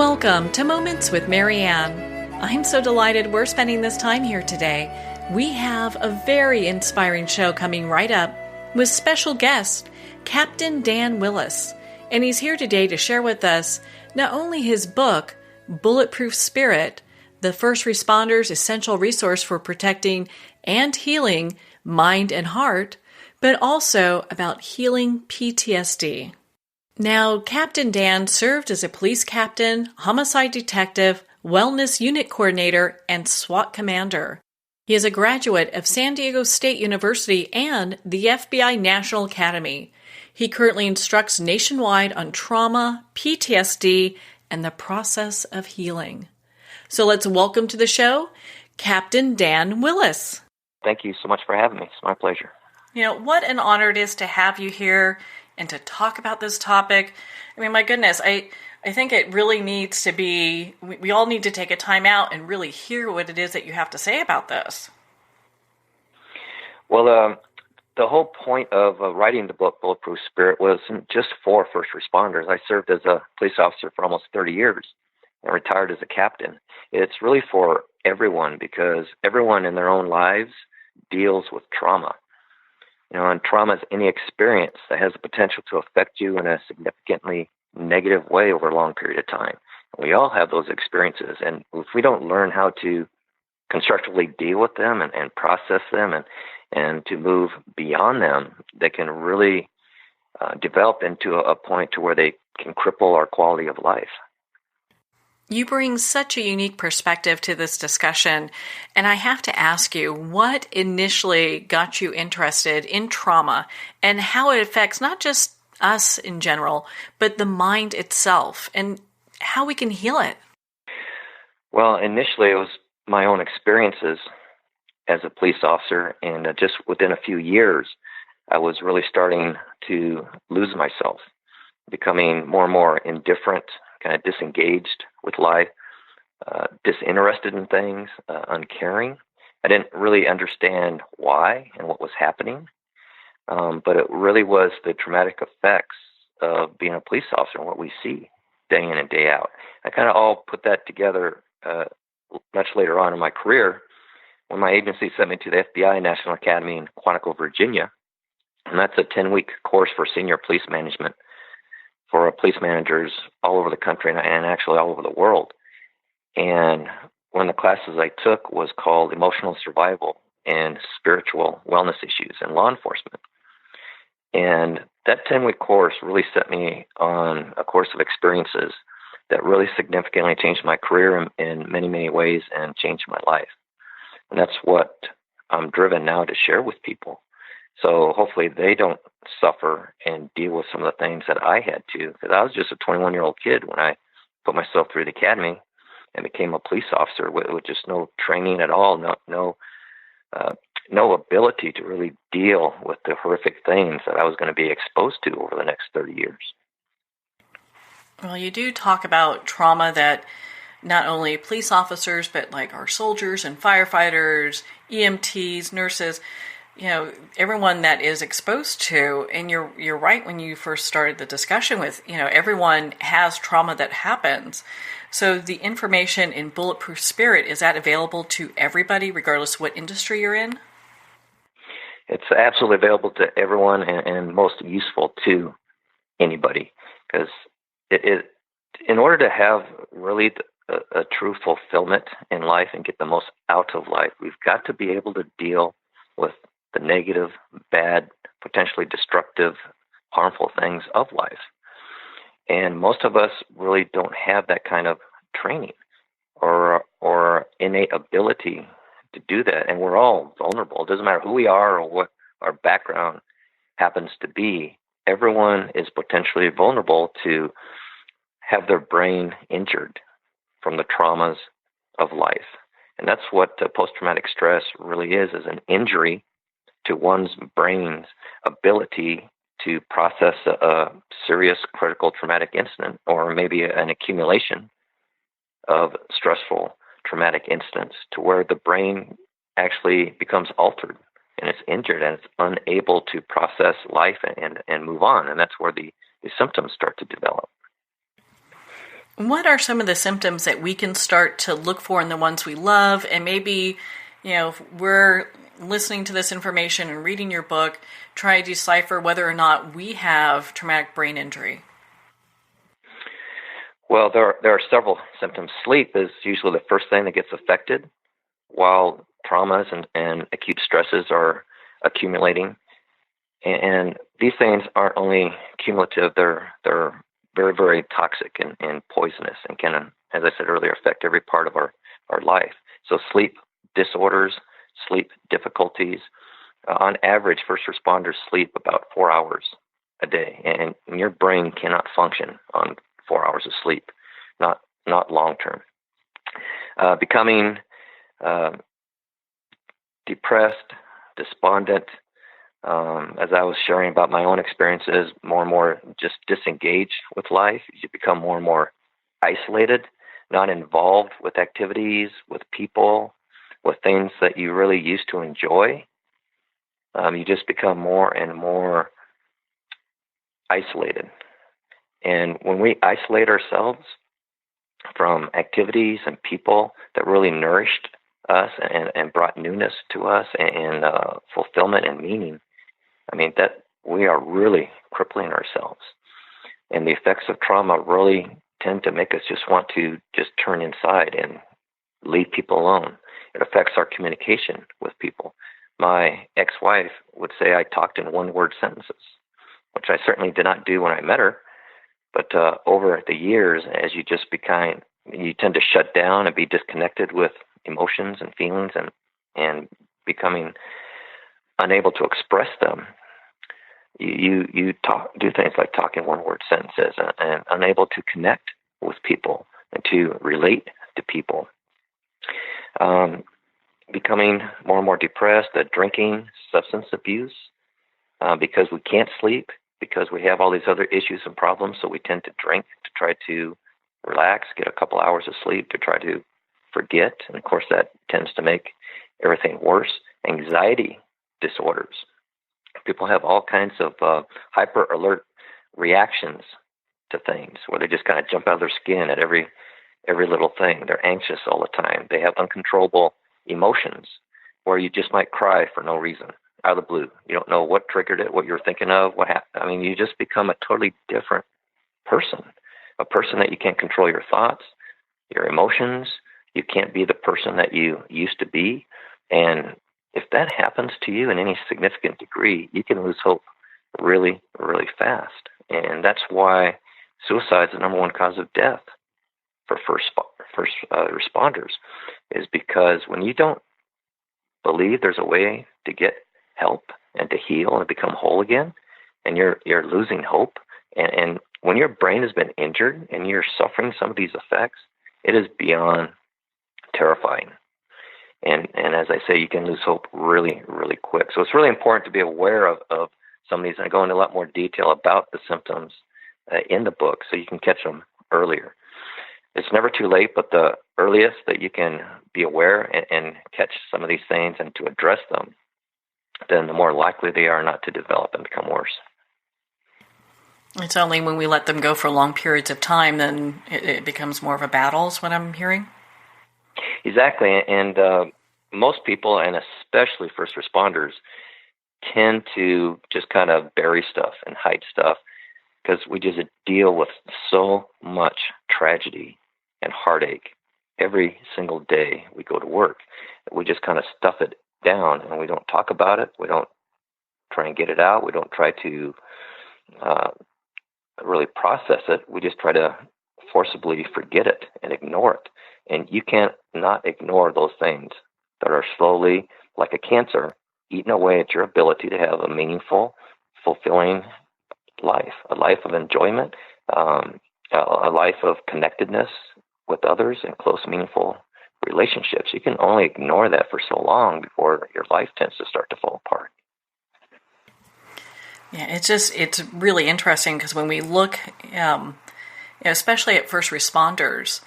Welcome to Moments with Marianne. I'm so delighted we're spending this time here today. We have a very inspiring show coming right up with special guest, Captain-Dan-Willis. And he's here today to share with us not only his book, Bulletproof-Spirit, the first responder's essential resource for protecting and healing mind and heart, but also about healing PTSD. Now, Captain Dan served as a police captain, homicide detective, wellness unit coordinator, and SWAT commander. He is a graduate of San Diego State University and the FBI National Academy. He currently instructs nationwide on trauma, PTSD, and the process of healing. So let's welcome to the show, Captain Dan Willis. Thank you so much for having me. It's my pleasure. You know, what an honor it is to have you here and to talk about this topic. I mean, my goodness, I think it really needs to be, we all need to take a time out and really hear what it is that you have to say about this. Well, the whole point of writing the book, Bulletproof Spirit, wasn't just for first responders. I served as a police officer for almost 30 years and retired as a captain. It's really for everyone because everyone in their own lives deals with trauma. You know, and trauma is any experience that has the potential to affect you in a significantly negative way over a long period of time. We all have those experiences, and if we don't learn how to constructively deal with them and process them and to move beyond them, they can really develop into a point to where they can cripple our quality of life. You bring such a unique perspective to this discussion, and I have to ask you, what initially got you interested in trauma and how it affects not just us in general, but the mind itself and how we can heal it? Well, initially it was my own experiences as a police officer, and just within a few years, I was really starting to lose myself, becoming more and more indifferent, kind of disengaged with life, disinterested in things, uncaring. I didn't really understand why and what was happening, but it really was the traumatic effects of being a police officer and what we see day in and day out. I kind of all put that together much later on in my career when my agency sent me to the FBI National Academy in Quantico, Virginia, and that's a 10-week course for senior police management for police managers all over the country and actually all over the world. And one of the classes I took was called Emotional Survival and Spiritual Wellness Issues in Law Enforcement. And that 10-week course really set me on a course of experiences that really significantly changed my career in many, many ways and changed my life. And that's what I'm driven now to share with people. So hopefully they don't suffer and deal with some of the things that I had to, because I was just a 21-year-old kid when I put myself through the academy and became a police officer with just no training at all, no ability to really deal with the horrific things that I was going to be exposed to over the next 30 years. Well, you do talk about trauma that not only police officers, but like our soldiers and firefighters, EMTs, nurses, you know, everyone that is exposed to, and you're right when you first started the discussion with, you know, everyone has trauma that happens. So the information in Bulletproof Spirit, is that available to everybody, regardless what industry you're in? It's absolutely available to everyone and most useful to anybody, because in order to have really a true fulfillment in life and get the most out of life, we've got to be able to deal with the negative, bad, potentially destructive, harmful things of life. And most of us really don't have that kind of training or innate ability to do that. And we're all vulnerable. It doesn't matter who we are or what our background happens to be. Everyone is potentially vulnerable to have their brain injured from the traumas of life. And that's what post-traumatic stress really is an injury to one's brain's ability to process a serious critical traumatic incident, or maybe an accumulation of stressful traumatic incidents, to where the brain actually becomes altered and it's injured and it's unable to process life and move on. And that's where the symptoms start to develop. What are some of the symptoms that we can start to look for in the ones we love? And maybe, if we're listening to this information and reading your book, try to decipher whether or not we have traumatic brain injury. Well, there are several symptoms. Sleep is usually the first thing that gets affected while traumas and acute stresses are accumulating. And these things aren't only cumulative, they're very, very toxic and poisonous and can, as I said earlier, affect every part of our life. So sleep disorders, sleep difficulties. On average, first responders sleep about 4 hours a day, and your brain cannot function on 4 hours of sleep, not long term. Becoming depressed, despondent, as I was sharing about my own experiences, more and more just disengaged with life. You become more and more isolated, not involved with activities, with people, with things that you really used to enjoy. You just become more and more isolated. And when we isolate ourselves from activities and people that really nourished us and brought newness to us and fulfillment and meaning, that we are really crippling ourselves. And the effects of trauma really tend to make us just want to just turn inside and leave people alone. It affects our communication with people. My ex-wife would say I talked in one-word sentences, which I certainly did not do when I met her. But over the years, as you tend to shut down and be disconnected with emotions and feelings and becoming unable to express them, you do things like talk in one-word sentences and unable to connect with people and to relate to people. Becoming more and more depressed, drinking, substance abuse, because we can't sleep, because we have all these other issues and problems, so we tend to drink to try to relax, get a couple hours of sleep to try to forget. And of course, that tends to make everything worse. Anxiety disorders. People have all kinds of hyper-alert reactions to things where they just kind of jump out of their skin at every little thing. They're anxious all the time. They have uncontrollable emotions where you just might cry for no reason, out of the blue. You don't know what triggered it, what you're thinking of, what happened. You just become a totally different person, a person that you can't control your thoughts, your emotions. You can't be the person that you used to be. And if that happens to you in any significant degree, you can lose hope really, really fast. And that's why suicide is the number one cause of death for first responders, is because when you don't believe there's a way to get help and to heal and become whole again, and you're losing hope, and when your brain has been injured and you're suffering some of these effects, it is beyond terrifying. And as I say, you can lose hope really, really quick. So it's really important to be aware of some of these. And I go into a lot more detail about the symptoms in the book so you can catch them earlier. It's never too late, but the earliest that you can be aware and catch some of these things and to address them, then the more likely they are not to develop and become worse. It's only when we let them go for long periods of time, then it becomes more of a battle, is what I'm hearing. Exactly. And most people, and especially first responders, tend to just kind of bury stuff and hide stuff because we just deal with so much tragedy and heartache every single day we go to work. We just kind of stuff it down and we don't talk about it. We don't try and get it out. We don't try to really process it. We just try to forcibly forget it and ignore it. And you can't not ignore those things that are slowly, like a cancer, eating away at your ability to have a meaningful, fulfilling life, a life of enjoyment, a life of connectedness with others and close, meaningful relationships. You can only ignore that for so long before your life tends to start to fall apart. Yeah, it's really interesting because when we look, especially at first responders,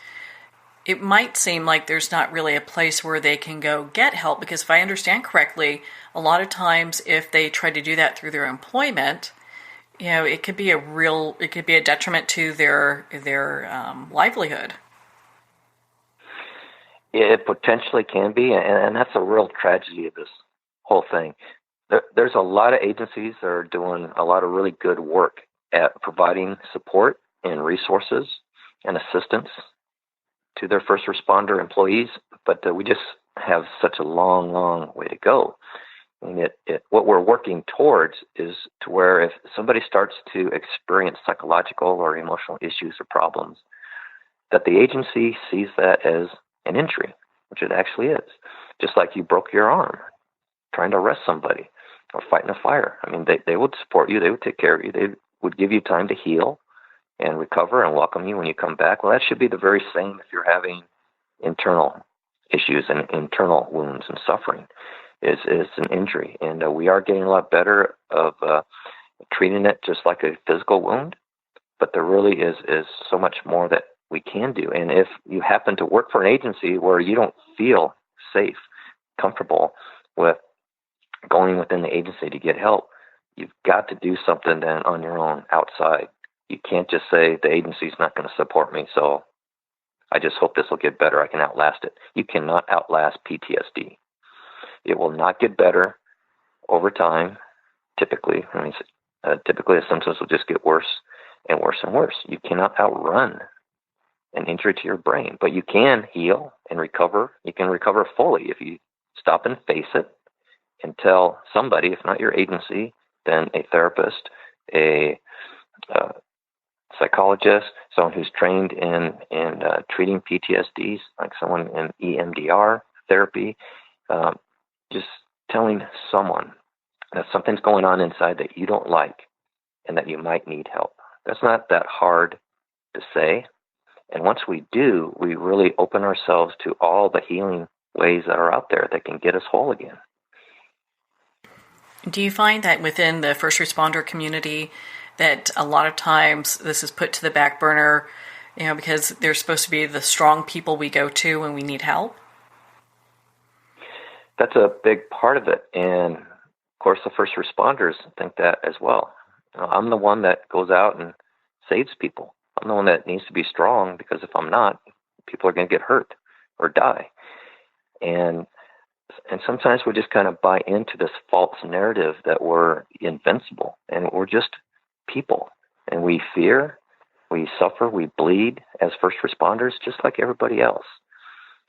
it might seem like there's not really a place where they can go get help, because if I understand correctly, a lot of times if they try to do that through their employment, It could be a detriment to their livelihood. It potentially can be, and that's a real tragedy of this whole thing. There's a lot of agencies that are doing a lot of really good work at providing support and resources and assistance to their first responder employees, but we just have such a long way to go. And what we're working towards is to where if somebody starts to experience psychological or emotional issues or problems, that the agency sees that as an injury, which it actually is. Just like you broke your arm trying to arrest somebody or fighting a fire. I mean, they would support you. They would take care of you. They would give you time to heal and recover and welcome you when you come back. Well, that should be the very same if you're having internal issues and internal wounds and suffering. It's an injury. And we are getting a lot better of treating it just like a physical wound, but there really is so much more that we can do. And if you happen to work for an agency where you don't feel safe, comfortable with going within the agency to get help, you've got to do something then on your own outside. You can't just say the agency's not going to support me, so I just hope this will get better. I can outlast it. You cannot outlast PTSD. It will not get better over time, typically. Typically the symptoms will just get worse and worse and worse. You cannot outrun an injury to your brain, but you can heal and recover. You can recover fully if you stop and face it and tell somebody, if not your agency, then a therapist, a psychologist, someone who's trained in treating PTSDs, like someone in EMDR therapy, just telling someone that something's going on inside that you don't like and that you might need help. That's not that hard to say. And once we do, we really open ourselves to all the healing ways that are out there that can get us whole again. Do you find that within the first responder community that a lot of times this is put to the back burner, because they're supposed to be the strong people we go to when we need help? That's a big part of it. And of course, the first responders think that as well. I'm the one that goes out and saves people. I'm the one that needs to be strong, because if I'm not, people are going to get hurt or die. And sometimes we just kind of buy into this false narrative that we're invincible and we're just people. And we fear, we suffer, we bleed as first responders just like everybody else.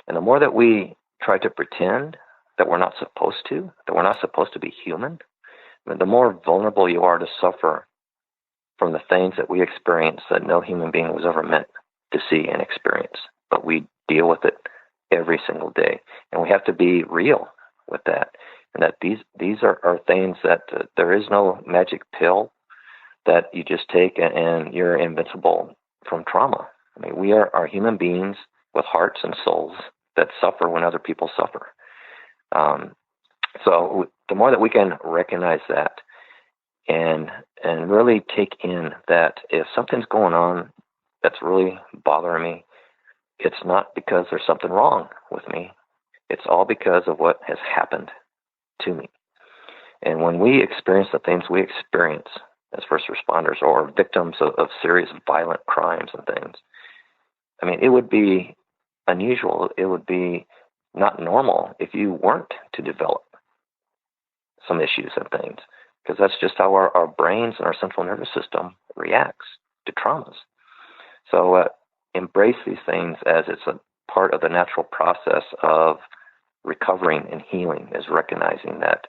And the more that we try to pretend that we're not supposed to be human, the more vulnerable you are to suffer from the things that we experience that no human being was ever meant to see and experience. But we deal with it every single day. And we have to be real with that. And that these are things that there is no magic pill that you just take and you're invincible from trauma. I mean, we are human beings with hearts and souls that suffer when other people suffer. So the more that we can recognize that and really take in that if something's going on that's really bothering me, it's not because there's something wrong with me. It's all because of what has happened to me. And when we experience the things we experience as first responders or victims of serious violent crimes and things, I mean, it would be unusual. It would be not normal if you weren't to develop some issues and things, because that's just how our brains and our central nervous system reacts to traumas. So embrace these things as it's a part of the natural process of recovering and healing, is recognizing that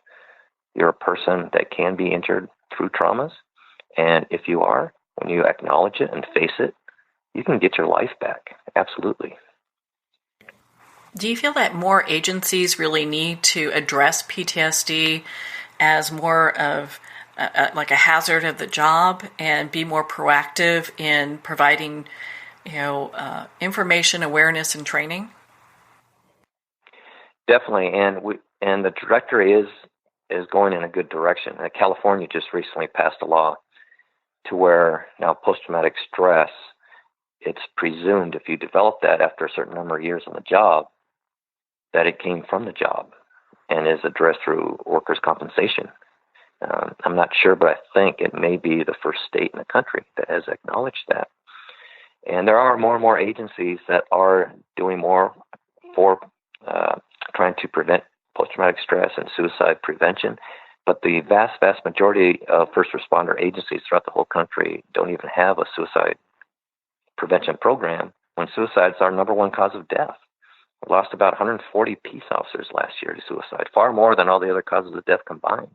you're a person that can be injured through traumas. And if you are, when you acknowledge it and face it, you can get your life back. Absolutely. Do you feel that more agencies really need to address PTSD as more of like a hazard of the job and be more proactive in providing, information, awareness, and training? Definitely, and the trajectory is going in a good direction. California just recently passed a law to where now post-traumatic stress, it's presumed if you develop that after a certain number of years on the job, that it came from the job and is addressed through workers' compensation. I'm not sure, but I think it may be the first state in the country that has acknowledged that. And there are more and more agencies that are doing more for trying to prevent post-traumatic stress and suicide prevention. But the vast, vast majority of first responder agencies throughout the whole country don't even have a suicide prevention program, when suicide is our number one cause of death. We lost about 140 peace officers last year to suicide, far more than all the other causes of death combined.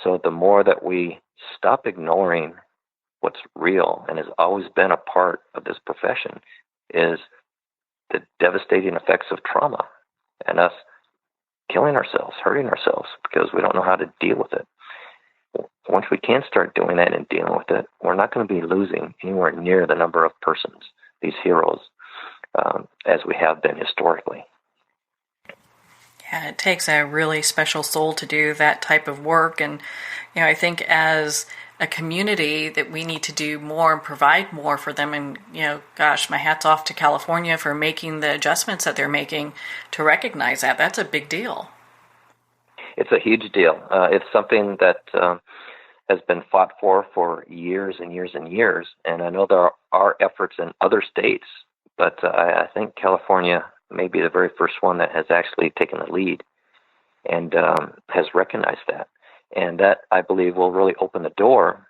So the more that we stop ignoring what's real and has always been a part of this profession is the devastating effects of trauma and us killing ourselves, hurting ourselves because we don't know how to deal with it. Once we can start doing that and dealing with it, we're not going to be losing anywhere near the number of persons, these heroes, as we have been historically. Yeah, it takes a really special soul to do that type of work. And, I think as a community that we need to do more and provide more for them. And, gosh, my hat's off to California for making the adjustments that they're making to recognize that. That's a big deal. It's a huge deal. It's something that has been fought for years and years and years. And I know there are efforts in other states, but I think California may be the very first one that has actually taken the lead and has recognized that. And that, I believe, will really open the door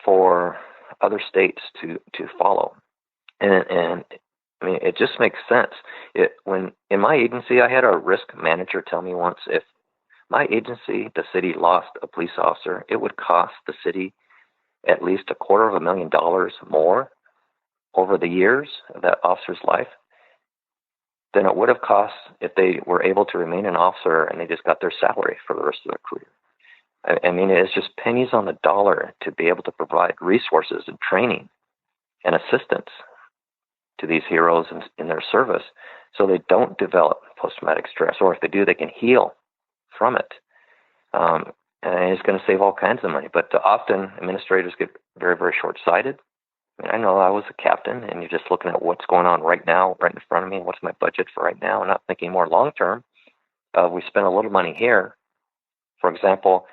for other states to follow. And I mean, it just makes sense. When in my agency, I had a risk manager tell me once, if my agency, the city, lost a police officer, it would cost the city at least $250,000 more over the years of that officer's life than it would have cost if they were able to remain an officer and they just got their salary for the rest of their career. I mean, it's just pennies on the dollar to be able to provide resources and training and assistance to these heroes in their service so they don't develop post-traumatic stress, or if they do, they can heal from it. And it's going to save all kinds of money. But often administrators get very, very short-sighted. I mean, I know I was a captain, and you're just looking at what's going on right now, right in front of me, and what's my budget for right now, and not thinking more long-term. We spend a little money here. For example,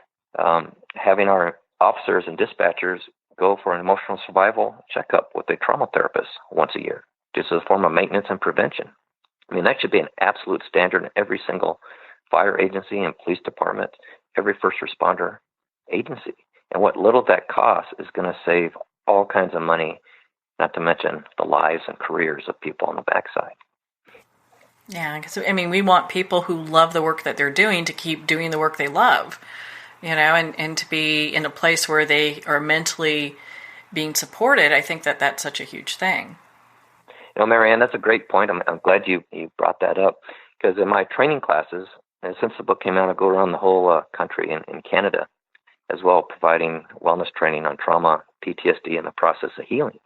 having our officers and dispatchers go for an emotional survival checkup with a trauma therapist once a year, just as a form of maintenance and prevention. I mean, that should be an absolute standard in every single fire agency and police department, every first responder agency. And what little that costs is going to save all kinds of money, not to mention the lives and careers of people on the backside. Yeah, because, I mean, we want people who love the work that they're doing to keep doing the work they love, and to be in a place where they are mentally being supported. I think that that's such a huge thing. Marianne, that's a great point. I'm glad you brought that up, because in my training classes, and since the book came out, I go around the whole country in Canada as well, providing wellness training on trauma, PTSD, and the process of healing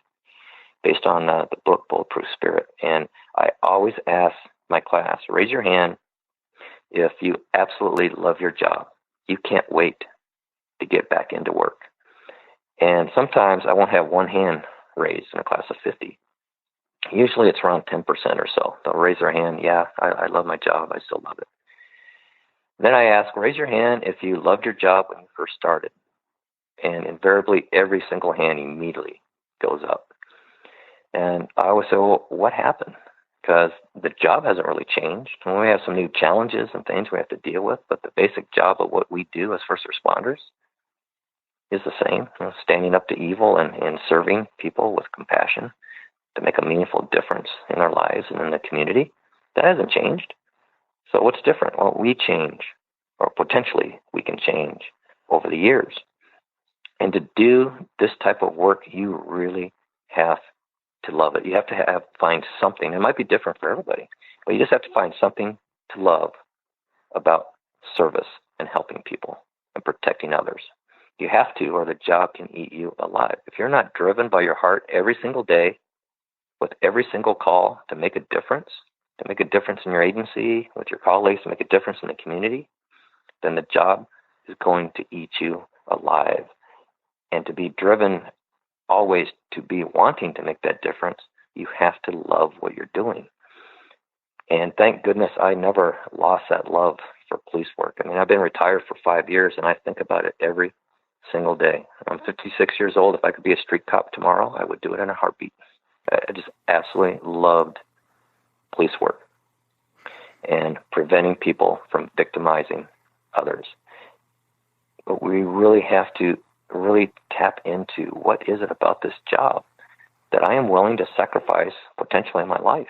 based on the book Bulletproof-Spirit. And I always ask my class, raise your hand if you absolutely love your job. You can't wait to get back into work. And sometimes I won't have one hand raised in a class of 50. Usually it's around 10% or so. They'll raise their hand, yeah, I love my job, I still love it. Then I ask, raise your hand if you loved your job when you first started. And invariably, every single hand immediately goes up. And I always say, well, what happened? Because the job hasn't really changed. And we have some new challenges and things we have to deal with, but the basic job of what we do as first responders is the same, standing up to evil and serving people with compassion to make a meaningful difference in their lives and in the community. That hasn't changed. So what's different? Well, we change, or potentially we can change over the years. And to do this type of work, you really have to love it. You have to find something. It might be different for everybody, but you just have to find something to love about service and helping people and protecting others. You have to, or the job can eat you alive. If you're not driven by your heart every single day with every single call to make a difference in your agency, with your colleagues, to make a difference in the community, then the job is going to eat you alive. And to be driven always to be wanting to make that difference, you have to love what you're doing. And thank goodness I never lost that love for police work. I mean, I've been retired for 5 years, and I think about it every single day. I'm 56 years old. If I could be a street cop tomorrow, I would do it in a heartbeat. I just absolutely loved police work and preventing people from victimizing others. But we really have to really tap into what is it about this job that I am willing to sacrifice potentially my life,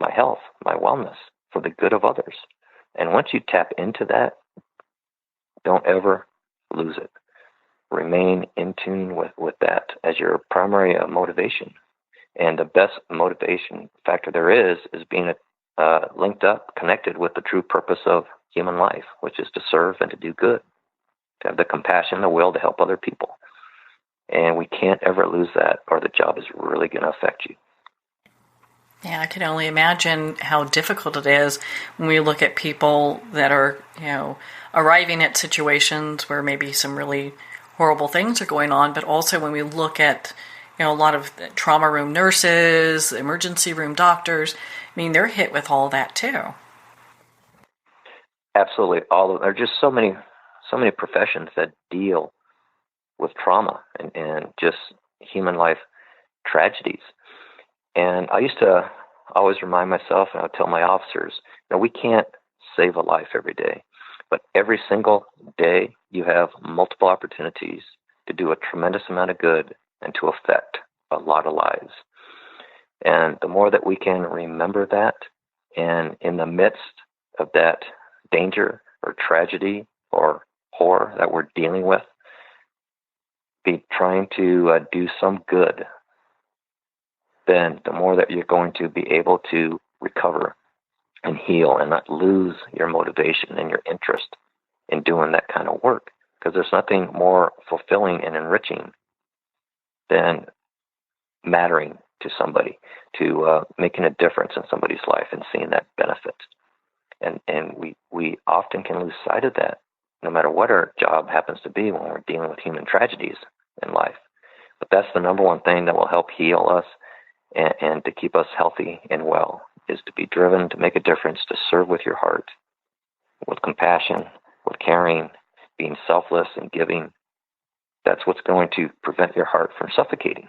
my health, my wellness for the good of others. And once you tap into that, don't ever lose it. Remain in tune with that as your primary motivation. And the best motivation factor there is being linked up, connected with the true purpose of human life, which is to serve and to do good, to have the compassion, the will to help other people. And we can't ever lose that, or the job is really going to affect you. Yeah, I can only imagine how difficult it is when we look at people that are, arriving at situations where maybe some really horrible things are going on, but also when we look at, a lot of trauma room nurses, emergency room doctors. I mean, they're hit with all that too. Absolutely, there are just so many professions that deal with trauma and just human life tragedies. And I used to always remind myself, and I would tell my officers, we can't save a life every day, but every single day you have multiple opportunities to do a tremendous amount of good and to affect a lot of lives. And the more that we can remember that, and in the midst of that danger or tragedy or horror that we're dealing with, be trying to do some good, then the more that you're going to be able to recover and heal and not lose your motivation and your interest in doing that kind of work. Because there's nothing more fulfilling and enriching than mattering to somebody, to making a difference in somebody's life and seeing that benefit. And we often can lose sight of that, no matter what our job happens to be when we're dealing with human tragedies in life. But that's the number one thing that will help heal us and to keep us healthy and well, is to be driven to make a difference, to serve with your heart, with compassion, with caring, being selfless and giving. That's what's going to prevent your heart from suffocating,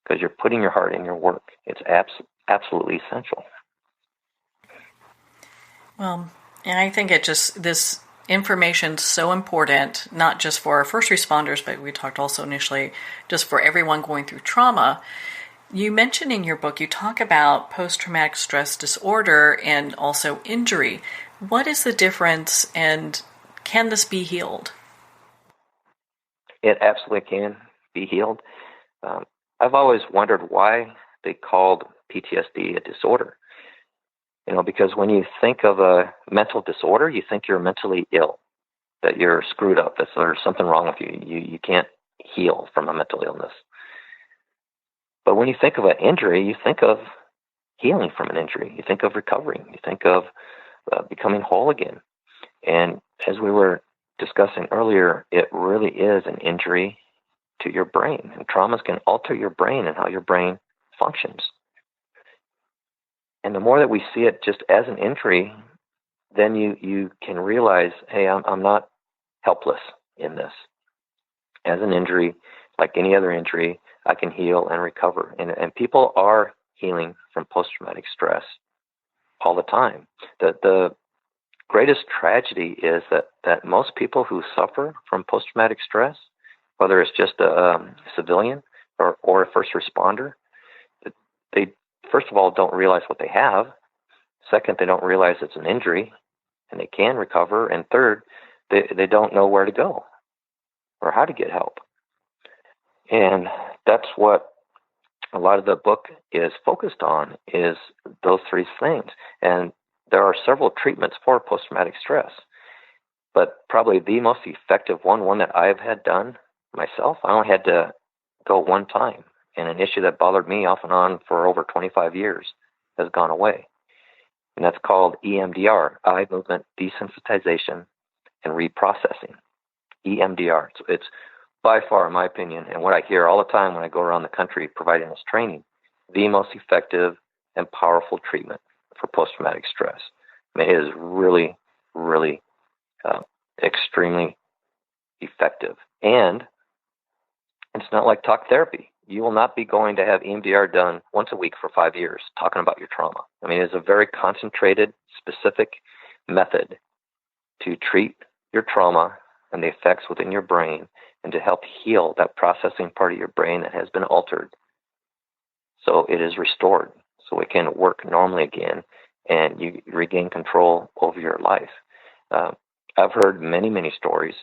because you're putting your heart in your work. It's absolutely essential. Well, and I think this information's so important, not just for our first responders, but we talked also initially just for everyone going through trauma. You mentioned in your book, you talk about post-traumatic stress disorder and also injury. What is the difference, and can this be healed? It absolutely can be healed. I've always wondered why they called PTSD a disorder. Because when you think of a mental disorder, you think you're mentally ill, that you're screwed up, that there's something wrong with you. You can't heal from a mental illness. But when you think of an injury, you think of healing from an injury. You think of recovering. You think of becoming whole again. And as we were discussing earlier, it really is an injury to your brain. And traumas can alter your brain and how your brain functions. And the more that we see it just as an injury, then you can realize, hey, I'm not helpless in this. As an injury, like any other injury, I can heal and recover. And people are healing from post-traumatic stress all the time. The greatest tragedy is that most people who suffer from post-traumatic stress, whether it's just a civilian or a first responder, they, first of all, don't realize what they have. Second, they don't realize it's an injury and they can recover. And third, they don't know where to go or how to get help. And that's what a lot of the book is focused on, is those three things. And there are several treatments for post-traumatic stress, but probably the most effective one that I've had done myself, I only had to go one time, and an issue that bothered me off and on for over 25 years has gone away. And that's called EMDR, Eye Movement Desensitization and Reprocessing. EMDR. It's by far, in my opinion, and what I hear all the time when I go around the country providing this training, the most effective and powerful treatment for post-traumatic stress. I mean, it is really, really really extremely effective. And it's not like talk therapy. You will not be going to have EMDR done once a week for 5 years talking about your trauma. I mean, it's a very concentrated, specific method to treat your trauma and the effects within your brain and to help heal that processing part of your brain that has been altered so it is restored, so it can work normally again and you regain control over your life. I've heard many, many stories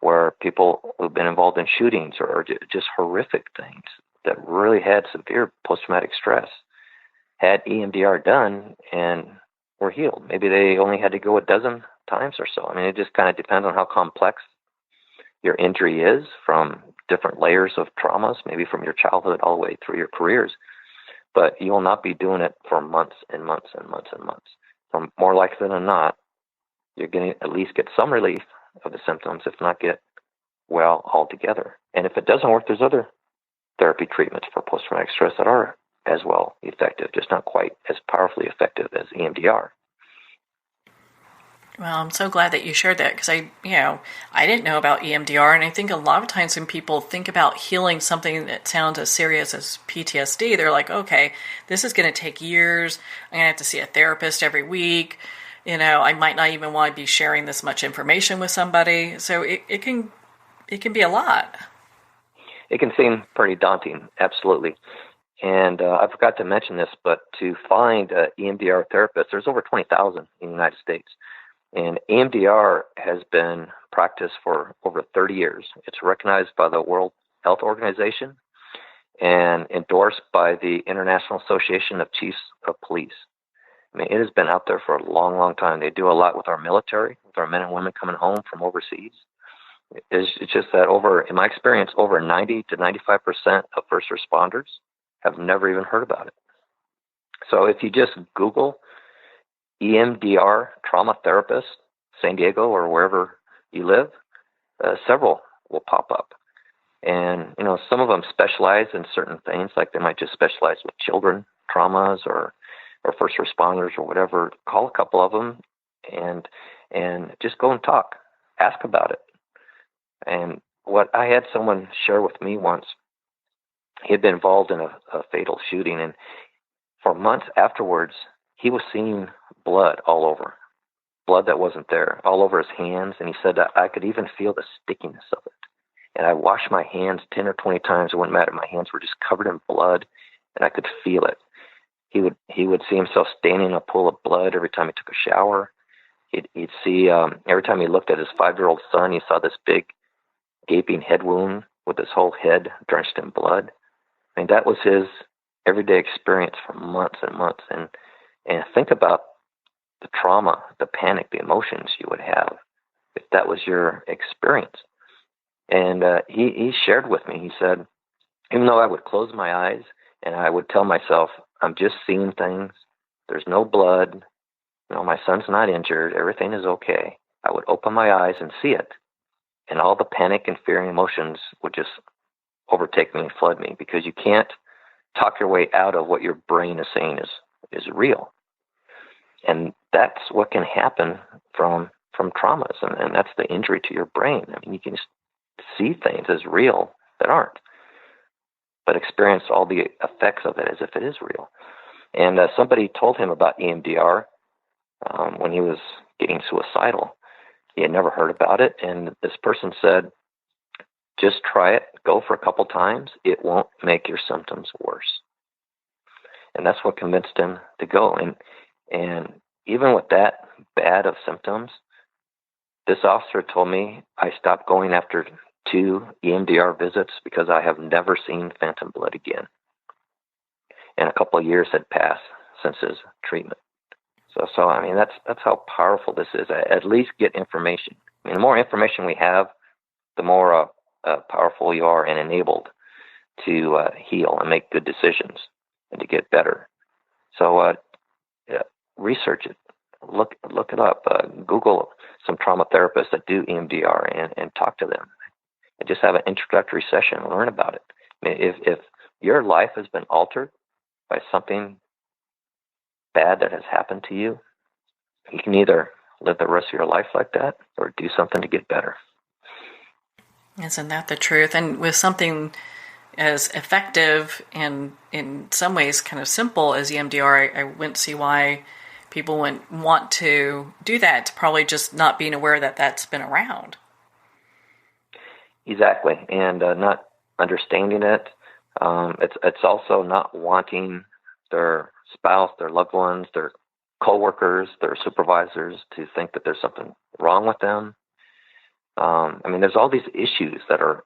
where people who've been involved in shootings or just horrific things that really had severe post-traumatic stress had EMDR done and were healed. Maybe they only had to go a dozen times or so. I mean, it just kind of depends on how complex your injury is from different layers of traumas, maybe from your childhood all the way through your careers. But you will not be doing it for months and months and months and months. More likely than not, you're going to at least get some relief of the symptoms, if not get well altogether. And if it doesn't work, there's other therapy treatments for post-traumatic stress that are as well effective, just not quite as powerfully effective as EMDR. Well, I'm so glad that you shared that because I didn't know about EMDR, and I think a lot of times when people think about healing something that sounds as serious as PTSD, they're like, okay, this is going to take years. I'm going to have to see a therapist every week. I might not even want to be sharing this much information with somebody. So it can be a lot. It can seem pretty daunting, absolutely. And I forgot to mention this, but to find EMDR therapists, there's over 20,000 in the United States. And EMDR has been practiced for over 30 years. It's recognized by the World Health Organization and endorsed by the International Association of Chiefs of Police. I mean, it has been out there for a long, long time. They do a lot with our military, with our men and women coming home from overseas. It's just that in my experience, over 90 to 95% of first responders have never even heard about it. So if you just Google EMDR trauma therapist, San Diego or wherever you live, several will pop up. And, some of them specialize in certain things, like they might just specialize with children traumas or first responders or whatever. Call a couple of them and just go and talk. Ask about it. And what I had someone share with me once, he had been involved in a fatal shooting, and for months afterwards, he was seeing blood all over, blood that wasn't there, all over his hands. And he said that I could even feel the stickiness of it. And I washed my hands 10 or 20 times. It wouldn't matter. My hands were just covered in blood, and I could feel it. He would see himself standing in a pool of blood every time he took a shower. He'd see every time he looked at his 5-year-old son, he saw this big gaping head wound with his whole head drenched in blood. I mean, that was his everyday experience for months and months. And think about the trauma, the panic, the emotions you would have if that was your experience. And he shared with me, he said, even though I would close my eyes and I would tell myself, I'm just seeing things, there's no blood, my son's not injured, everything is okay, I would open my eyes and see it. And all the panic and fear and emotions would just overtake me and flood me, because you can't talk your way out of what your brain is saying is real. And that's what can happen from traumas, and that's the injury to your brain. I mean, you can see things as real that aren't, but experience all the effects of it as if it is real. And somebody told him about EMDR when he was getting suicidal. He had never heard about it, and this person said, just try it, go for a couple times, it won't make your symptoms worse. And that's what convinced him to go. And even with that bad of symptoms, this officer told me I stopped going after 2 EMDR visits because I have never seen phantom blood again. And a couple of years had passed since his treatment. So I mean, that's how powerful this is. At least get information. I mean, the more information we have, the more powerful you are and enabled to heal and make good decisions and to get better. So research it, look it up, Google some trauma therapists that do EMDR and talk to them, and just have an introductory session and learn about it. I mean, if your life has been altered by something bad that has happened to you, you can either live the rest of your life like that, or do something to get better. Isn't that the truth? And with something as effective and in some ways kind of simple as EMDR, I wouldn't see why people wouldn't want to do that. It's probably just not being aware that that's been around. Exactly, and not understanding it. It's also not wanting their spouse, their loved ones, their coworkers, their supervisors to think that there's something wrong with them. There's all these issues that are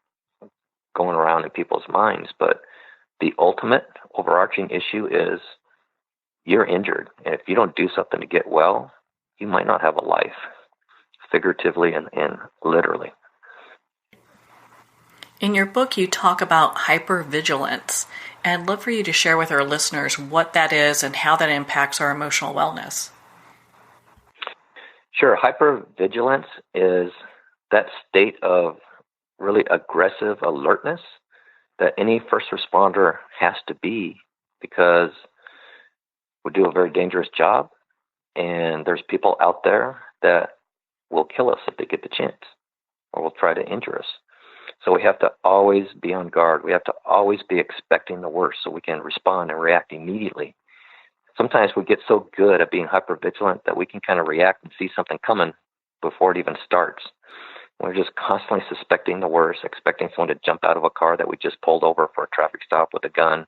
going around in people's minds, but the ultimate overarching issue is you're injured. And if you don't do something to get well, you might not have a life, figuratively and literally. In your book, you talk about hyper-vigilance, and I'd love for you to share with our listeners what that is and how that impacts our emotional wellness. Sure. Hyper-vigilance is that state of really aggressive alertness that any first responder has to be, because we do a very dangerous job, and there's people out there that will kill us if they get the chance, or will try to injure us. So we have to always be on guard. We have to always be expecting the worst so we can respond and react immediately. Sometimes we get so good at being hypervigilant that we can kind of react and see something coming before it even starts. We're just constantly suspecting the worst, expecting someone to jump out of a car that we just pulled over for a traffic stop with a gun.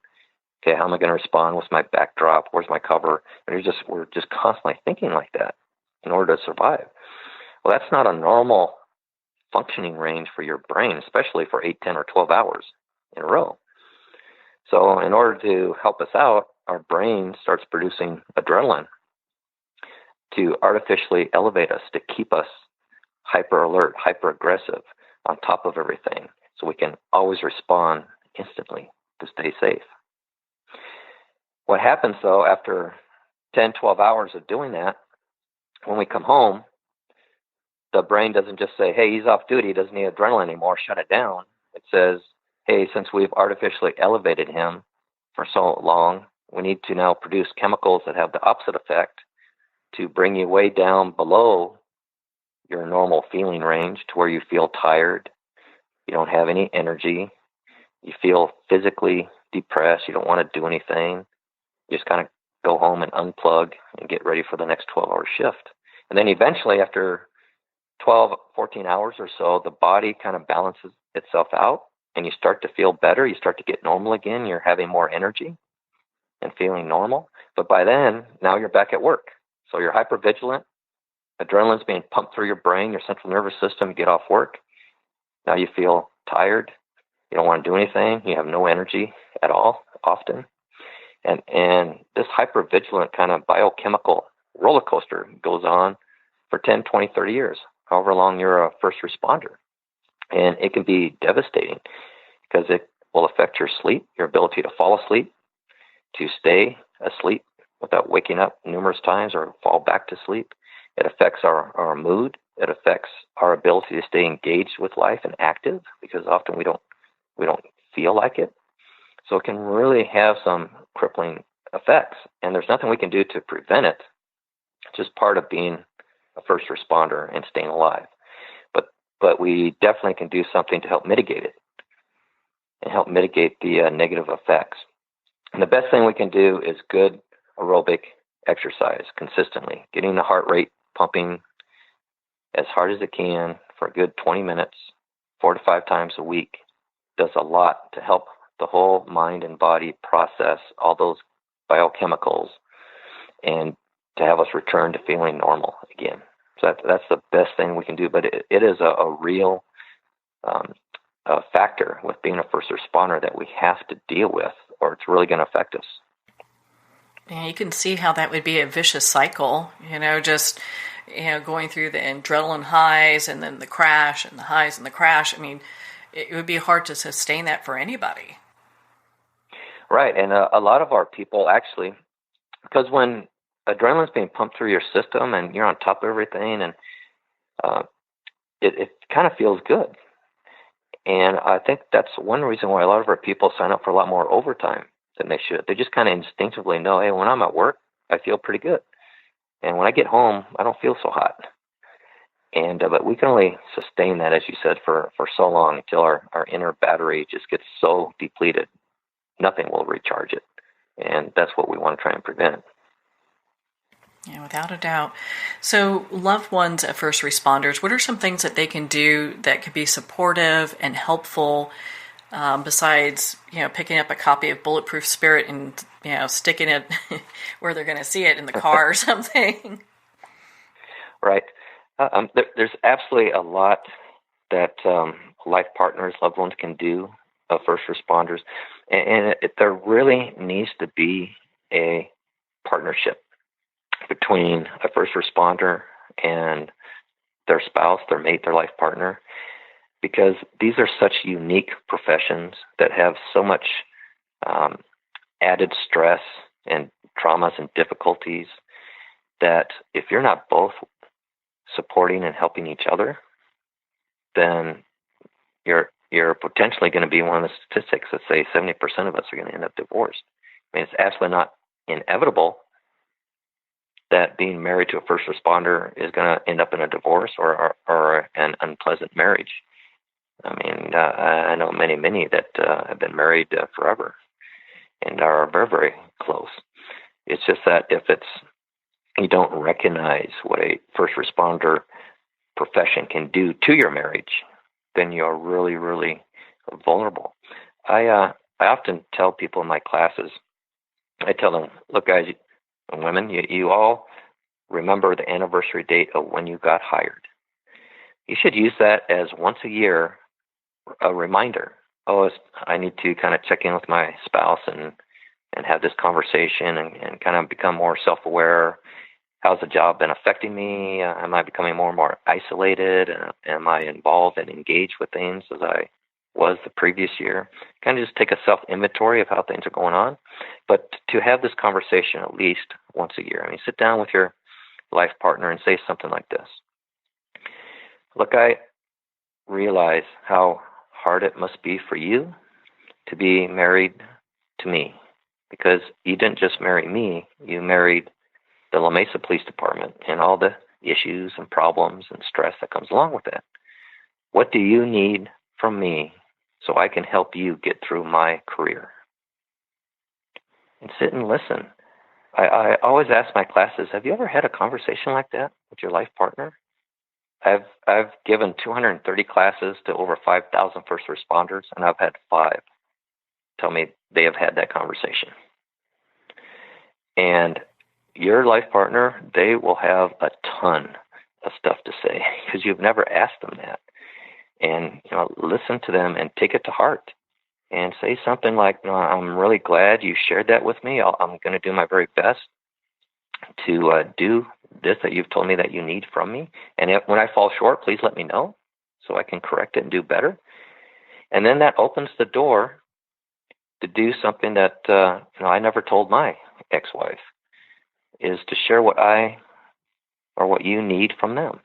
Okay, how am I going to respond? What's my backdrop? Where's my cover? And we're just constantly thinking like that in order to survive. Well, that's not a normal functioning range for your brain, especially for 8, 10, or 12 hours in a row. So in order to help us out, our brain starts producing adrenaline to artificially elevate us, to keep us hyper alert, hyper aggressive, on top of everything, so we can always respond instantly to stay safe. What happens, though, after 10, 12 hours of doing that, when we come home, the brain doesn't just say, hey, he's off duty, he doesn't need adrenaline anymore, shut it down. It says, hey, since we've artificially elevated him for so long, we need to now produce chemicals that have the opposite effect to bring you way down below your normal feeling range, to where you feel tired, you don't have any energy, you feel physically depressed, you don't want to do anything, you just kind of go home and unplug and get ready for the next 12-hour shift. And then eventually, after 12, 14 hours or so, the body kind of balances itself out, and you start to feel better, you start to get normal again, you're having more energy and feeling normal. But by then, now you're back at work. So you're hypervigilant, adrenaline's being pumped through your brain, your central nervous system, you get off work. Now you feel tired, you don't want to do anything, you have no energy at all, often. And this hypervigilant kind of biochemical roller coaster goes on for 10, 20, 30 years, however long you're a first responder. And it can be devastating, because it will affect your sleep, your ability to fall asleep, to stay asleep without waking up numerous times or fall back to sleep. It affects our mood. It affects our ability to stay engaged with life and active, because often we don't feel like it. So it can really have some crippling effects, and there's nothing we can do to prevent it. It's just part of being a first responder and staying alive. But we definitely can do something to help mitigate it and help mitigate the negative effects. And the best thing we can do is good aerobic exercise consistently, getting the heart rate pumping as hard as it can for a good 20 minutes, 4 to 5 times a week, does a lot to help the whole mind and body process all those biochemicals and to have us return to feeling normal again. So that's the best thing we can do. But it is a real factor with being a first responder that we have to deal with, or it's really going to affect us. Yeah, you can see how that would be a vicious cycle, just going through the adrenaline highs and then the crash and the highs and the crash. I mean, it would be hard to sustain that for anybody. Right, and a lot of our people actually, because when adrenaline's being pumped through your system and you're on top of everything, and it kind of feels good. And I think that's one reason why a lot of our people sign up for a lot more overtime than they should. They just kind of instinctively know, hey, when I'm at work, I feel pretty good. And when I get home, I don't feel so hot. And but we can only sustain that, as you said, for so long until our inner battery just gets so depleted, nothing will recharge it. And that's what we want to try and prevent. Yeah, without a doubt. So loved ones at first responders, what are some things that they can do that could be supportive and helpful, besides, picking up a copy of Bulletproof Spirit and, sticking it where they're going to see it in the car or something? Right. There's absolutely a lot that life partners, loved ones can do, first responders. And there really needs to be a partnership between a first responder and their spouse, their mate, their life partner, because these are such unique professions that have so much added stress and traumas and difficulties that if you're not both supporting and helping each other, then you're potentially going to be one of the statistics that say 70% of us are going to end up divorced. I mean, it's absolutely not inevitable that being married to a first responder is going to end up in a divorce or an unpleasant marriage. I mean, I know many that have been married forever and are very, very close. It's just that if you don't recognize what a first responder profession can do to your marriage, then you're really, really vulnerable. I often tell people in my classes, I tell them, look, guys and women, you all remember the anniversary date of when you got hired. You should use that as once a year a reminder. I need to kind of check in with my spouse and have this conversation and kind of become more self-aware. How's the job been affecting me? Am I becoming more and more isolated? Am I involved and engaged with things as I was the previous year? Kind of just take a self-inventory of how things are going on. But to have this conversation at least once a year. I mean, sit down with your life partner and say something like this. Look, I realize how hard it must be for you to be married to me, because you didn't just marry me, you married the La Mesa Police Department and all the issues and problems and stress that comes along with that. What do you need from me so I can help you get through my career? And sit and listen. I always ask my classes, have you ever had a conversation like that with your life partner? I've given 230 classes to over 5,000 first responders, and I've had 5 tell me they have had that conversation. And your life partner, they will have a ton of stuff to say because you've never asked them that. And, listen to them and take it to heart and say something like, I'm really glad you shared that with me. I'm going to do my very best to do this that you've told me that you need from me. And when I fall short, please let me know so I can correct it and do better. And then that opens the door to do something that I never told my ex-wife, is to share what you need from them.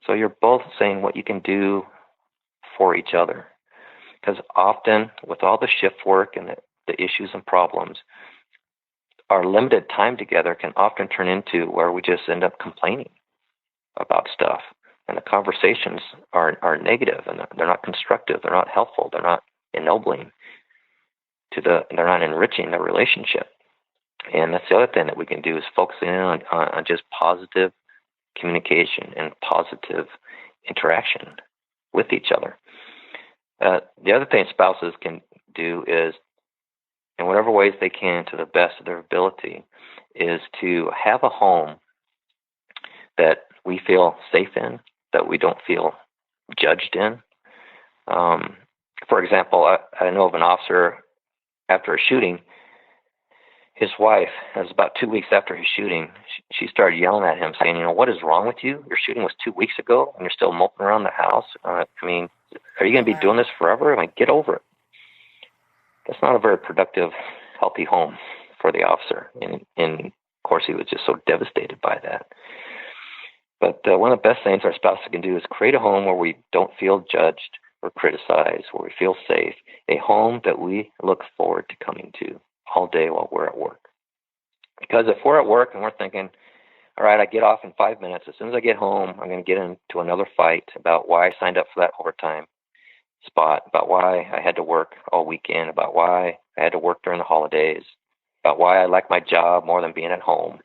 So you're both saying what you can do for each other. Because often, with all the shift work and the issues and problems, our limited time together can often turn into where we just end up complaining about stuff. And the conversations are negative, and they're not constructive, they're not helpful, they're not ennobling they're not enriching the relationship. And that's the other thing that we can do, is focusing in on just positive communication and positive interaction with each other. The other thing spouses can do is, in whatever ways they can, to the best of their ability, is to have a home that we feel safe in, that we don't feel judged in. For example, I know of an officer, after a shooting, his wife, it was about 2 weeks after his shooting, she started yelling at him, saying, what is wrong with you? Your shooting was 2 weeks ago, and you're still moping around the house. Are you going to be doing this forever? Get over it. That's not a very productive, healthy home for the officer. And of course, he was just so devastated by that. But one of the best things our spouses can do is create a home where we don't feel judged or criticized, where we feel safe, a home that we look forward to coming to all day while we're at work. Because if we're at work and we're thinking, all right, I get off in 5 minutes. As soon as I get home, I'm going to get into another fight about why I signed up for that overtime spot, about why I had to work all weekend, about why I had to work during the holidays, about why I like my job more than being at home.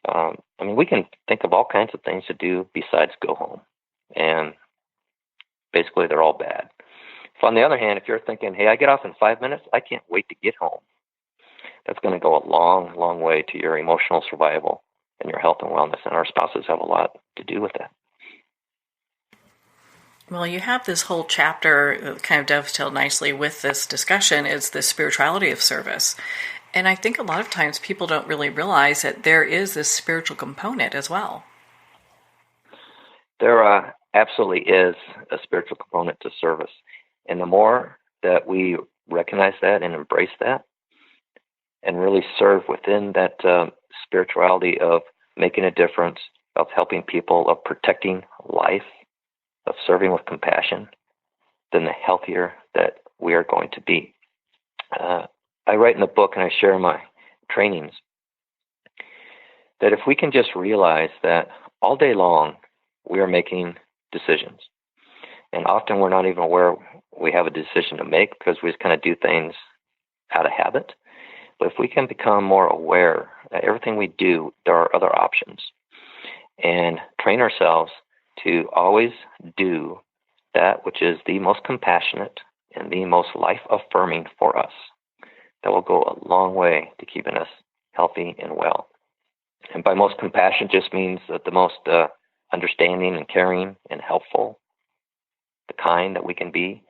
I mean, we can think of all kinds of things to do besides go home. And basically, they're all bad. So on the other hand, if you're thinking, hey, I get off in 5 minutes, I can't wait to get home, that's going to go a long, long way to your emotional survival and your health and wellness. And our spouses have a lot to do with that. Well, you have this whole chapter that kind of dovetailed nicely with this discussion is the spirituality of service. And I think a lot of times people don't really realize that there is this spiritual component as well. There absolutely is a spiritual component to service. And the more that we recognize that and embrace that and really serve within that spirituality of making a difference, of helping people, of protecting life, of serving with compassion, then the healthier that we are going to be. I write in the book and I share in my trainings that if we can just realize that all day long we are making decisions, and often we're not even aware we have a decision to make because we just kind of do things out of habit. But if we can become more aware that everything we do, there are other options, and train ourselves to always do that which is the most compassionate and the most life-affirming for us, that will go a long way to keeping us healthy and well. And by most compassion just means that the most understanding and caring and helpful, the kind that we can be.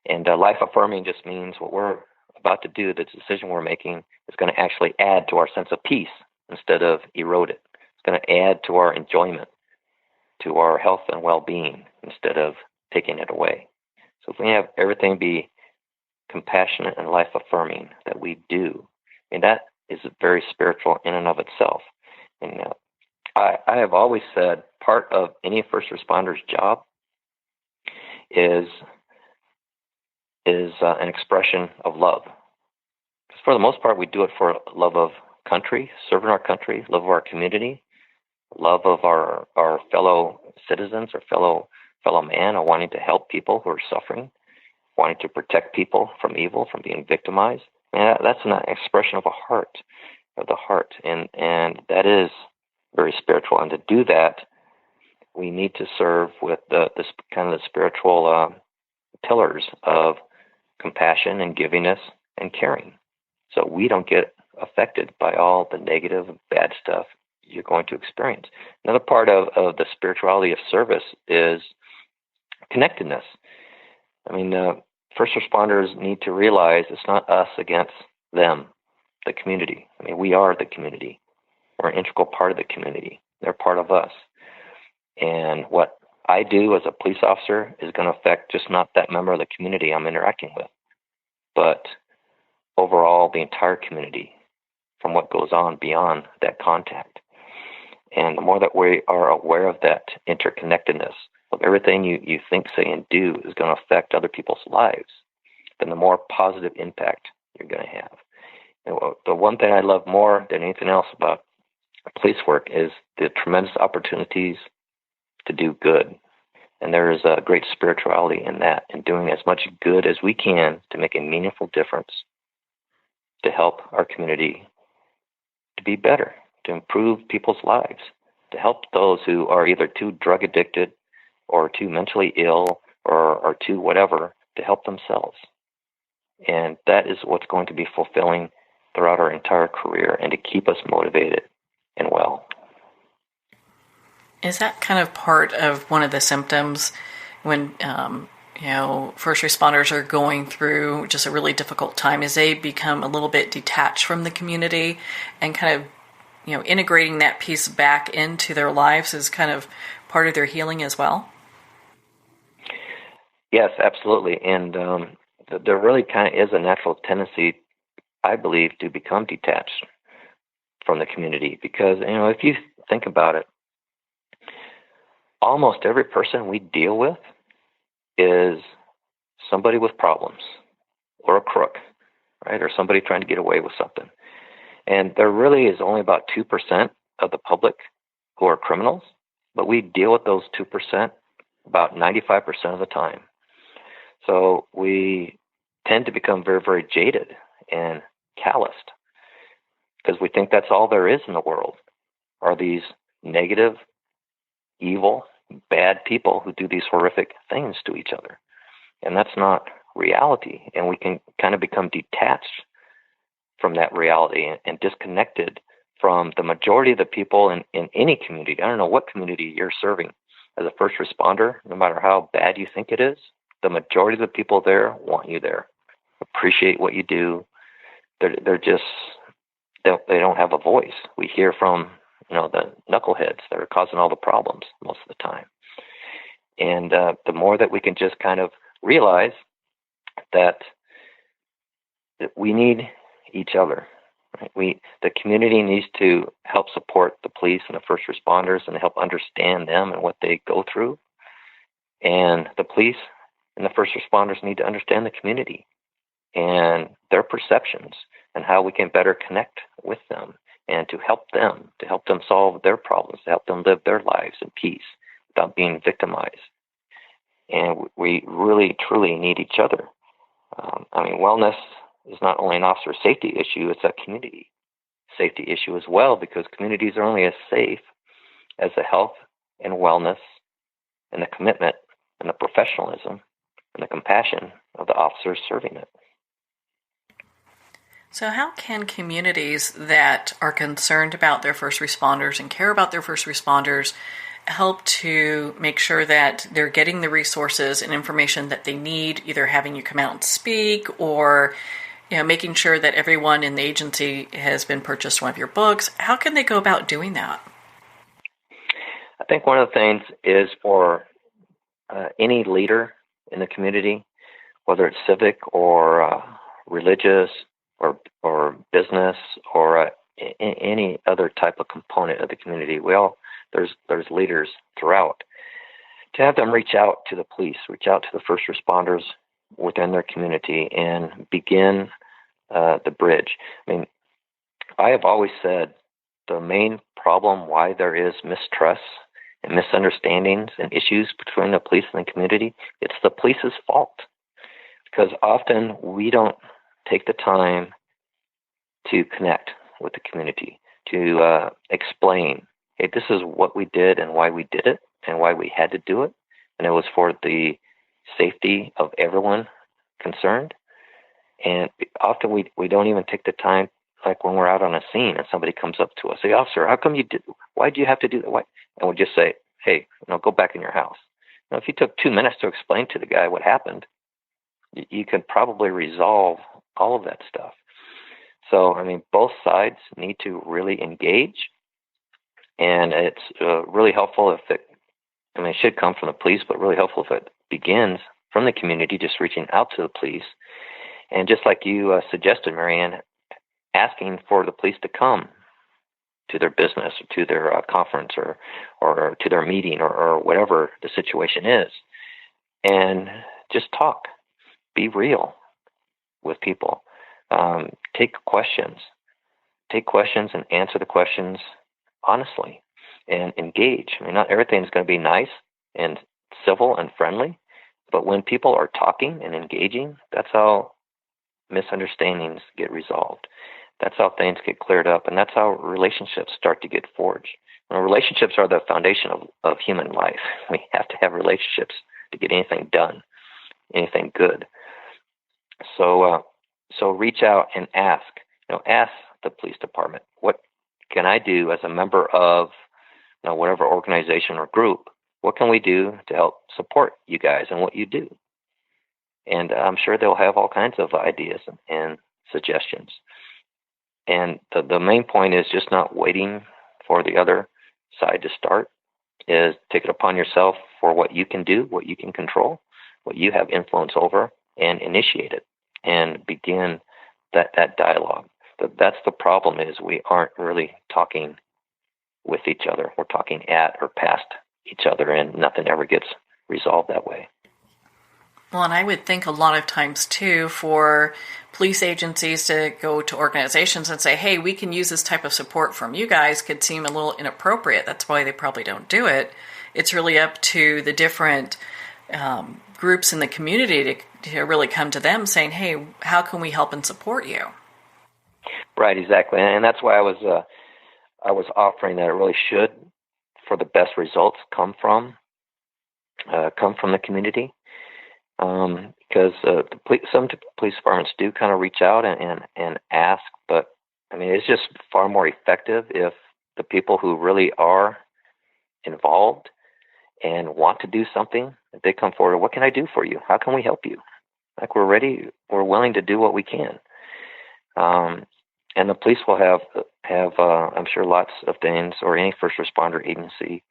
And life-affirming just means what we're about to do, the decision we're making, is going to actually add to our sense of peace instead of erode it. It's going to add to our enjoyment, to our health and well-being instead of taking it away. So if we have everything be compassionate and life-affirming that we do, and that is very spiritual in and of itself. And I have always said part of any first responder's job is an expression of love. Because for the most part, we do it for love of country, serving our country, love of our community, love of our fellow citizens or fellow man, or wanting to help people who are suffering, wanting to protect people from evil, from being victimized. And that's an expression of the heart, and that is very spiritual. And to do that, we need to serve with this kind of the spiritual pillars of compassion and givingness and caring, so we don't get affected by all the negative and bad stuff you're going to experience. Another part of the spirituality of service is connectedness. I mean, first responders need to realize it's not us against them, the community. I mean, we are the community. We're an integral part of the community. They're part of us. And what I do as a police officer is going to affect just not that member of the community I'm interacting with, but overall the entire community from what goes on beyond that contact. And the more that we are aware of that interconnectedness, of everything you think, say, and do is going to affect other people's lives, then the more positive impact you're going to have. And the one thing I love more than anything else about police work is the tremendous opportunities to do good. And there is a great spirituality in that, in doing as much good as we can to make a meaningful difference, to help our community to be better, to improve people's lives, to help those who are either too drug addicted or too mentally ill or too whatever, to help themselves. And that is what's going to be fulfilling throughout our entire career and to keep us motivated and well. Is that kind of part of one of the symptoms when, first responders are going through just a really difficult time, is they become a little bit detached from the community and kind of, integrating that piece back into their lives is kind of part of their healing as well? Yes, absolutely. And there really kind of is a natural tendency, I believe, to become detached from the community because, if you think about it, almost every person we deal with is somebody with problems or a crook, right? Or somebody trying to get away with something. And there really is only about 2% of the public who are criminals, but we deal with those 2% about 95% of the time. So we tend to become very, very jaded and calloused because we think that's all there is in the world, are these negative, evil, bad people who do these horrific things to each other. And that's not reality. And we can kind of become detached from that reality and disconnected from the majority of the people in any community. I don't know what community you're serving. As a first responder, no matter how bad you think it is, the majority of the people there want you there, appreciate what you do. They're just, they don't have a voice. We hear from, the knuckleheads that are causing all the problems most of the time. And the more that we can just kind of realize that we need each other. Right? The community needs to help support the police and the first responders and help understand them and what they go through. And the police and the first responders need to understand the community and their perceptions and how we can better connect with them and to help them solve their problems, to help them live their lives in peace without being victimized. And we really, truly need each other. Wellness is not only an officer safety issue, it's a community safety issue as well, because communities are only as safe as the health and wellness and the commitment and the professionalism and the compassion of the officers serving it. So how can communities that are concerned about their first responders and care about their first responders help to make sure that they're getting the resources and information that they need, either having you come out and speak or making sure that everyone in the agency has been purchased one of your books? How can they go about doing that? I think one of the things is for any leader in the community, whether it's civic or religious or business or any other type of component of the community. There's leaders throughout, to have them reach out to the police, reach out to the first responders within their community and begin the bridge. I have always said the main problem why there is mistrust and misunderstandings and issues between the police and the community, it's the police's fault. Because often we don't take the time to connect with the community, to explain, hey, this is what we did and why we did it and why we had to do it. And it was for the safety of everyone concerned. And often we don't even take the time, like when we're out on a scene and somebody comes up to us, say, officer, how come you did, why do you have to do that? Why? And we just say, hey, go back in your house. Now, if you took 2 minutes to explain to the guy what happened, you could probably resolve all of that stuff. So, both sides need to really engage. And it's really helpful if it should come from the police, but really helpful if it begins from the community, just reaching out to the police. And just like you suggested, Marianne, asking for the police to come to their business or to their conference or to their meeting or whatever the situation is. And just talk. Be real with people. Take questions and answer the questions honestly and engage. Not everything is going to be nice and civil and friendly, but when people are talking and engaging, that's how misunderstandings get resolved. That's how things get cleared up, and that's how relationships start to get forged. Relationships are the foundation of human life. We have to have relationships to get anything done, anything good. So reach out and ask. Ask the police department, what can I do as a member of whatever organization or group? What can we do to help support you guys and what you do? And I'm sure they'll have all kinds of ideas and suggestions. And the main point is just not waiting for the other side to start, is take it upon yourself for what you can do, what you can control, what you have influence over, and initiate it and begin that dialogue. That's the problem, is we aren't really talking with each other. We're talking at or past each other, and nothing ever gets resolved that way. Well, and I would think a lot of times too for police agencies to go to organizations and say, hey, we can use this type of support from you guys could seem a little inappropriate. That's why they probably don't do it. It's really up to the different groups in the community to really come to them saying, hey, how can we help and support you? Right, exactly. And that's why I was offering that it really should, for the best results, come from the community. Because some police departments do kind of reach out and ask, but I mean, it's just far more effective if the people who really are involved and want to do something, if they come forward, what can I do for you? How can we help you? Like, we're ready, we're willing to do what we can. And the police will have I'm sure, lots of things, or any first responder agency,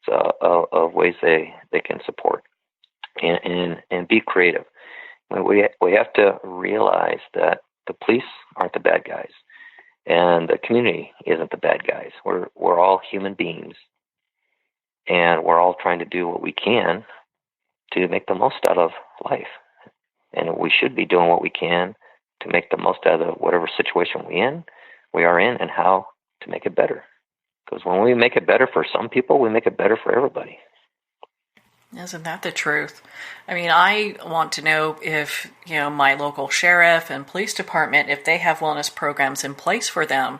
of ways they can support and be creative. We have to realize that the police aren't the bad guys, and the community isn't the bad guys. We're all human beings, and we're all trying to do what we can to make the most out of life. And we should be doing what we can to make the most out of whatever situation we are in, and how to make it better. Because when we make it better for some people, we make it better for everybody. Isn't that the truth? I mean, I want to know if, my local sheriff and police department, if they have wellness programs in place for them.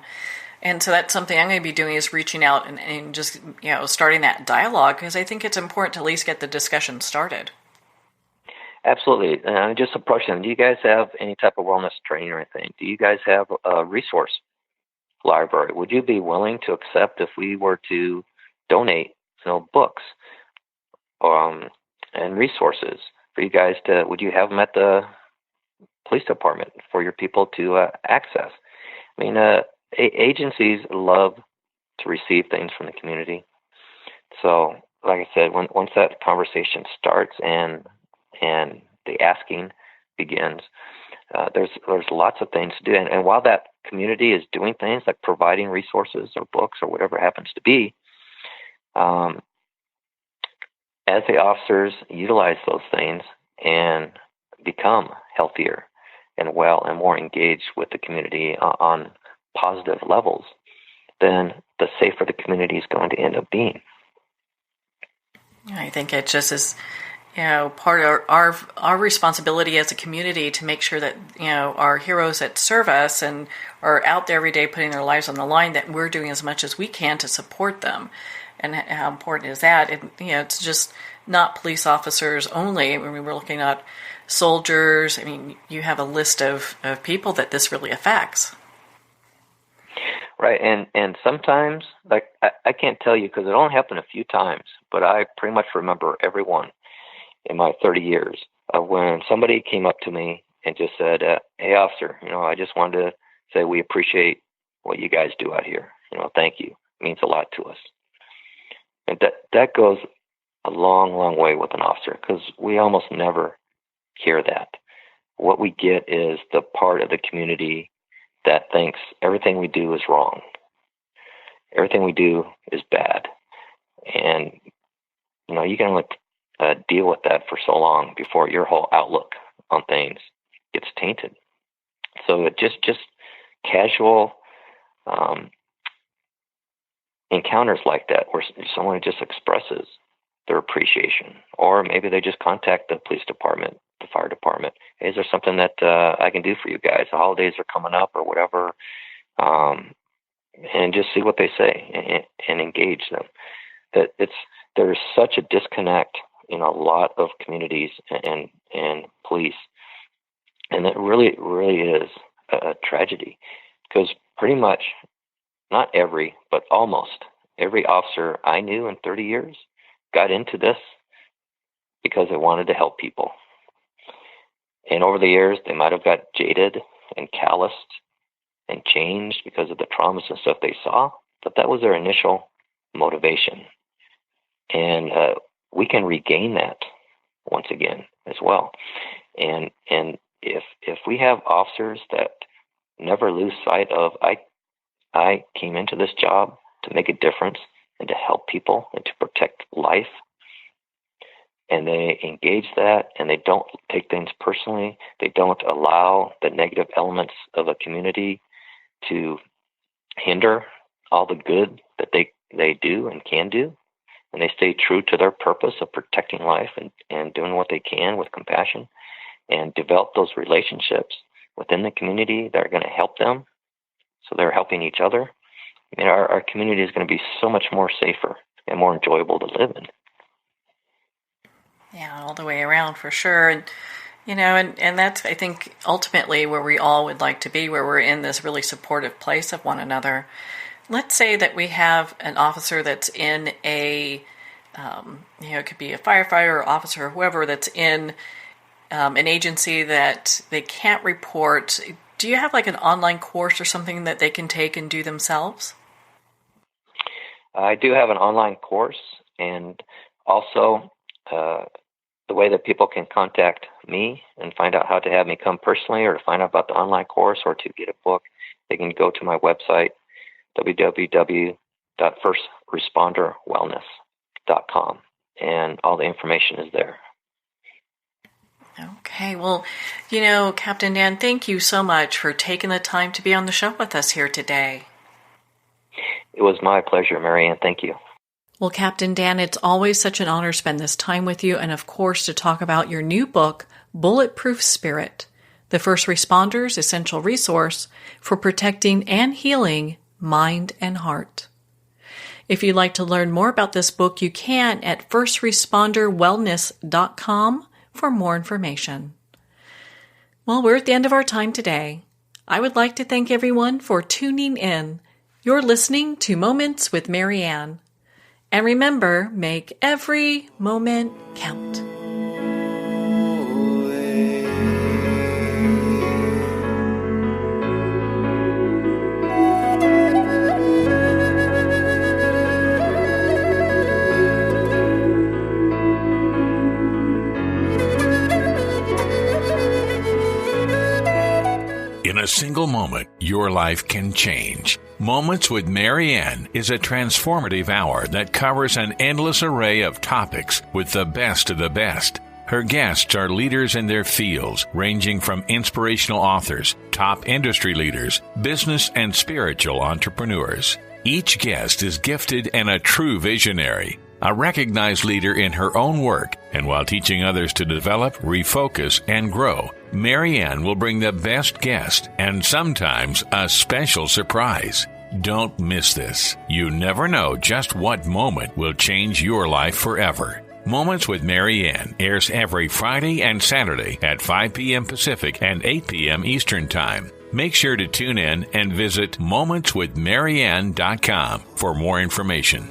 And so that's something I'm going to be doing, is reaching out and just, starting that dialogue, because I think it's important to at least get the discussion started. Absolutely. Just approach them. Do you guys have any type of wellness training or anything? Do you guys have a resource library? Would you be willing to accept if we were to donate, books and resources for you guys to? Would you have them at the police department for your people to access? I mean, agencies love to receive things from the community. So, like I said, once that conversation starts and the asking begins, there's lots of things to do. And while that community is doing things like providing resources or books or whatever it happens to be, as the officers utilize those things and become healthier and well and more engaged with the community on positive levels, then the safer the community is going to end up being. I think it just is, part of our responsibility as a community to make sure that, our heroes that serve us and are out there every day putting their lives on the line, that we're doing as much as we can to support them. And how important is that? It's just not police officers only. When we were looking at soldiers, I mean, you have a list of people that this really affects. Right, and sometimes, like, I can't tell you because it only happened a few times, but I pretty much remember every one in my 30 years of when somebody came up to me and just said, hey, officer, I just wanted to say we appreciate what you guys do out here. Thank you. It means a lot to us. And that goes a long, long way with an officer, because we almost never hear that. What we get is the part of the community that thinks everything we do is wrong. Everything we do is bad. And, you can only deal with that for so long before your whole outlook on things gets tainted. So it just casual encounters like that, where someone just expresses their appreciation, or maybe they just contact the police department, the fire department. Hey, is there something that I can do for you guys? The holidays are coming up or whatever, and just see what they say and engage them. There's such a disconnect in a lot of communities and police, and it really, really is a tragedy, because pretty much, not every, but almost every officer I knew in 30 years got into this because they wanted to help people. And over the years, they might have got jaded and calloused and changed because of the traumas and stuff they saw, but that was their initial motivation. And we can regain that once again as well. And if we have officers that never lose sight of, I came into this job to make a difference and to help people and to protect life, and they engage that, and they don't take things personally. They don't allow the negative elements of a community to hinder all the good that they do and can do. And they stay true to their purpose of protecting life and doing what they can with compassion, and develop those relationships within the community that are going to help them. So they're helping each other. I mean, our community is going to be so much more safer and more enjoyable to live in. Yeah, all the way around for sure. And, and that's, I think, ultimately where we all would like to be, where we're in this really supportive place of one another. Let's say that we have an officer that's in it could be a firefighter or officer or whoever that's in an agency that they can't report. Do you have like an online course or something that they can take and do themselves? I do have an online course, and also the way that people can contact me and find out how to have me come personally, or to find out about the online course, or to get a book, they can go to my website, www.firstresponderwellness.com, and all the information is there. Okay, well, Captain Dan, thank you so much for taking the time to be on the show with us here today. It was my pleasure, Marianne. Thank you. Well, Captain Dan, it's always such an honor to spend this time with you, and of course to talk about your new book, Bulletproof-Spirit, the First Responder's Essential Resource for Protecting and Healing Mind and Heart. If you'd like to learn more about this book, you can at firstresponderwellness.com for more information. Well, we're at the end of our time today. I would like to thank everyone for tuning in. You're listening to Moments with Marianne. And remember, make every moment count. In a single moment, your life can change. Moments with Marianne is a transformative hour that covers an endless array of topics with the best of the best. Her guests are leaders in their fields, ranging from inspirational authors, top industry leaders, business and spiritual entrepreneurs. Each guest is gifted and a true visionary, a recognized leader in her own work, and while teaching others to develop, refocus, and grow, Marianne will bring the best guest and sometimes a special surprise. Don't miss this. You never know just what moment will change your life forever. Moments with Marianne airs every Friday and Saturday at 5 p.m. Pacific and 8 p.m. Eastern Time. Make sure to tune in and visit momentswithmarianne.com for more information.